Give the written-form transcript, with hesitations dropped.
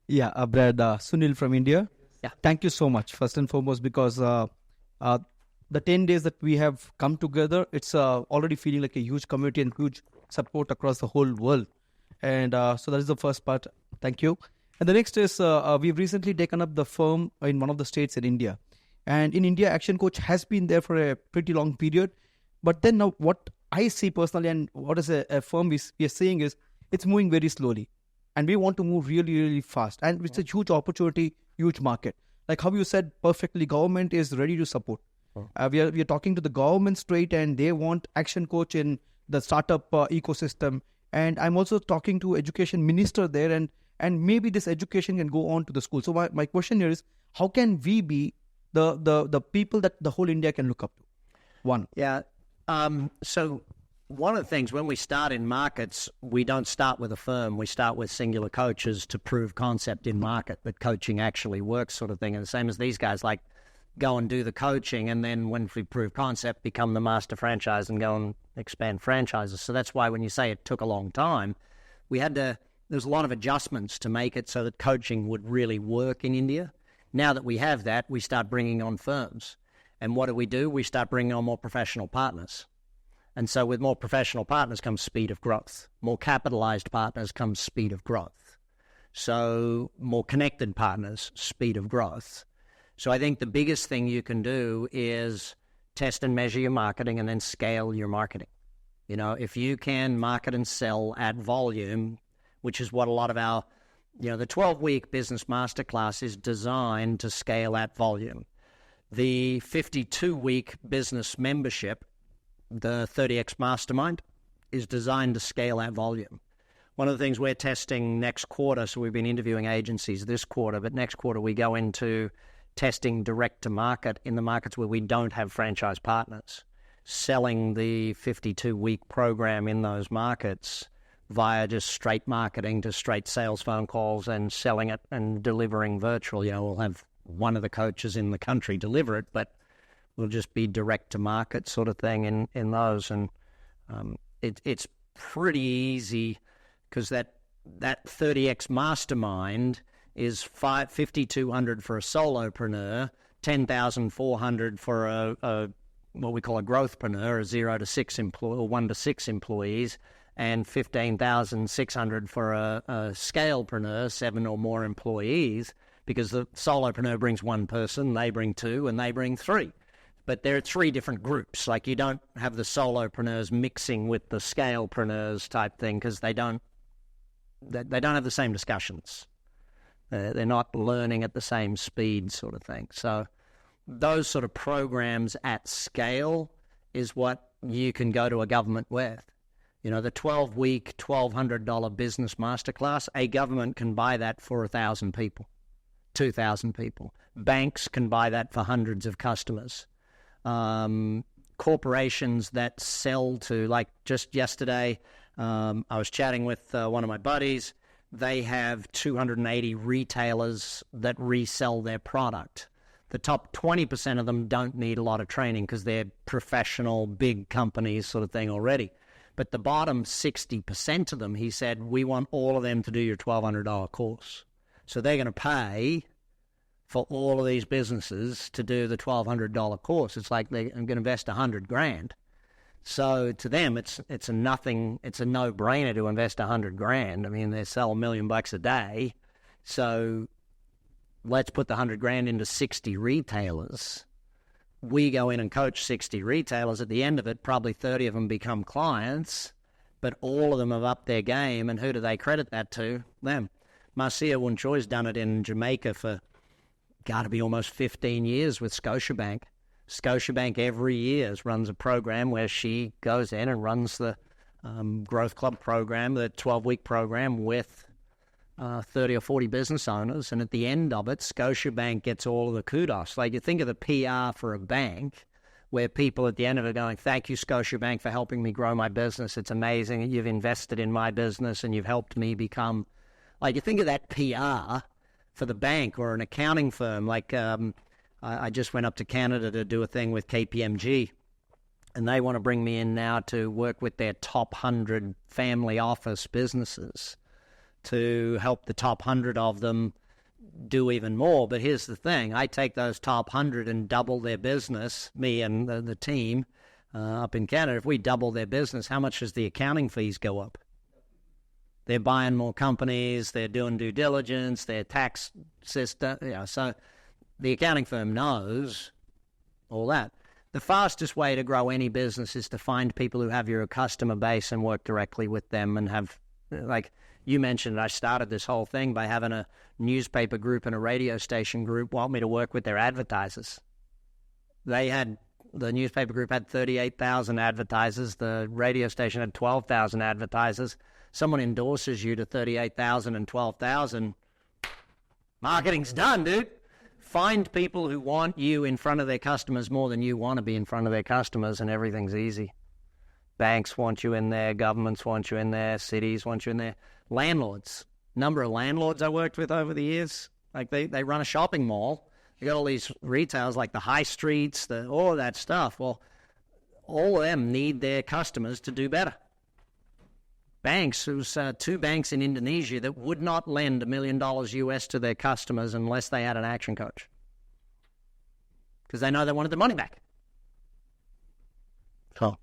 Yeah, Brad, Sunil from India. Yeah. Thank you so much, first and foremost, because the 10 days that we have come together, it's already feeling like a huge community and huge support across the whole world. And so that is the first part. Thank you. And the next is we've recently taken up the firm in one of the states in India. And in India, Action Coach has been there for a pretty long period. But then now what I see personally and what is a firm we are seeing is it's moving very slowly. And we want to move really, really fast. And it's a huge opportunity, huge market. Like how you said perfectly, government is ready to support. We are talking to the government straight, and they want Action Coach in the startup ecosystem. And I'm also talking to education minister there, and maybe this education can go on to the school. So my question here is, how can we be the people that the whole India can look up to? One. Yeah. So one of the things when we start in markets, we don't start with a firm. We start with singular coaches to prove concept in market that coaching actually works, sort of thing. And the same as these guys, like go and do the coaching, and then when we prove concept, become the master franchise and go and expand franchises. So that's why when you say it took a long time, there's a lot of adjustments to make it so that coaching would really work in India. Now that we have that, we start bringing on firms. And what do? We start bringing on more professional partners. And so with more professional partners comes speed of growth. More capitalized partners comes speed of growth. So more connected partners, speed of growth. So I think the biggest thing you can do is test and measure your marketing and then scale your marketing. You know, if you can market and sell at volume, which is what a lot of our, the 12-week business masterclass is designed to scale at volume. The 52-week business membership, the 30X Mastermind, is designed to scale at volume. One of the things we're testing next quarter, so we've been interviewing agencies this quarter, but next quarter we go into testing direct to market in the markets where we don't have franchise partners, selling the 52-week program in those markets via just straight marketing, just straight sales phone calls and selling it and delivering virtual. We'll have one of the coaches in the country deliver it, but we'll just be direct to market sort of thing in those. And it's pretty easy because that 30X Mastermind is $5,200 for a solopreneur, $10,400 for a what we call a growthpreneur, a 0 to 6 employee or 1 to 6 employees, and $15,600 for a scalepreneur, 7 or more employees, because the solopreneur brings one person, they bring two, and they bring three. But there are three different groups. Like you don't have the solopreneurs mixing with the scalepreneurs type thing because they don't have the same discussions. They're not learning at the same speed sort of thing. So those sort of programs at scale is what you can go to a government with. The 12-week, $1,200 business masterclass, a government can buy that for 1,000 people, 2,000 people. Banks can buy that for hundreds of customers. Corporations that sell to, like just yesterday, I was chatting with one of my buddies. They have 280 retailers that resell their product. The top 20% of them don't need a lot of training because they're professional, big companies sort of thing already. But the bottom 60% of them, he said, we want all of them to do your $1,200 course. So they're going to pay for all of these businesses to do the $1,200 course. It's like they're going to invest $100,000. So to them, it's a no-brainer to invest $100,000. I mean, they sell $1 million a day. So let's put the $100,000 into 60 retailers. We go in and coach 60 retailers. At the end of it, probably 30 of them become clients, but all of them have upped their game. And who do they credit that to? Them. Marcia Wunchoi's done it in Jamaica for got to be almost 15 years with Scotiabank. Scotiabank every year runs a program where she goes in and runs the Growth Club program, the 12-week program with 30 or 40 business owners. And at the end of it, Scotiabank gets all of the kudos. Like you think of the PR for a bank where people at the end of it are going, thank you, Scotiabank, for helping me grow my business. It's amazing that you've invested in my business and you've helped me become... Like you think of that PR for the bank or an accounting firm. Like I just went up to Canada to do a thing with KPMG, and they want to bring me in now to work with their top 100 family office businesses to help the top 100 of them do even more. But here's the thing. I take those top 100 and double their business, me and the team up in Canada. If we double their business, how much does the accounting fees go up? They're buying more companies, they're doing due diligence, their tax system, so the accounting firm knows all that. The fastest way to grow any business is to find people who have your customer base and work directly with them and have, like you mentioned, I started this whole thing by having a newspaper group and a radio station group want me to work with their advertisers. The newspaper group had 38,000 advertisers, the radio station had 12,000 advertisers. Someone endorses you to 38,000 and 12,000, marketing's done, dude. Find people who want you in front of their customers more than you want to be in front of their customers, and everything's easy. Banks want you in there, governments want you in there, cities want you in there. Landlords, number of landlords I worked with over the years, like they run a shopping mall. They got all these retailers like the high streets, all of that stuff. Well, all of them need their customers to do better. Banks, there's 2 banks in Indonesia that would not lend $1 million US to their customers unless they had an action coach, because they know they wanted the money back. So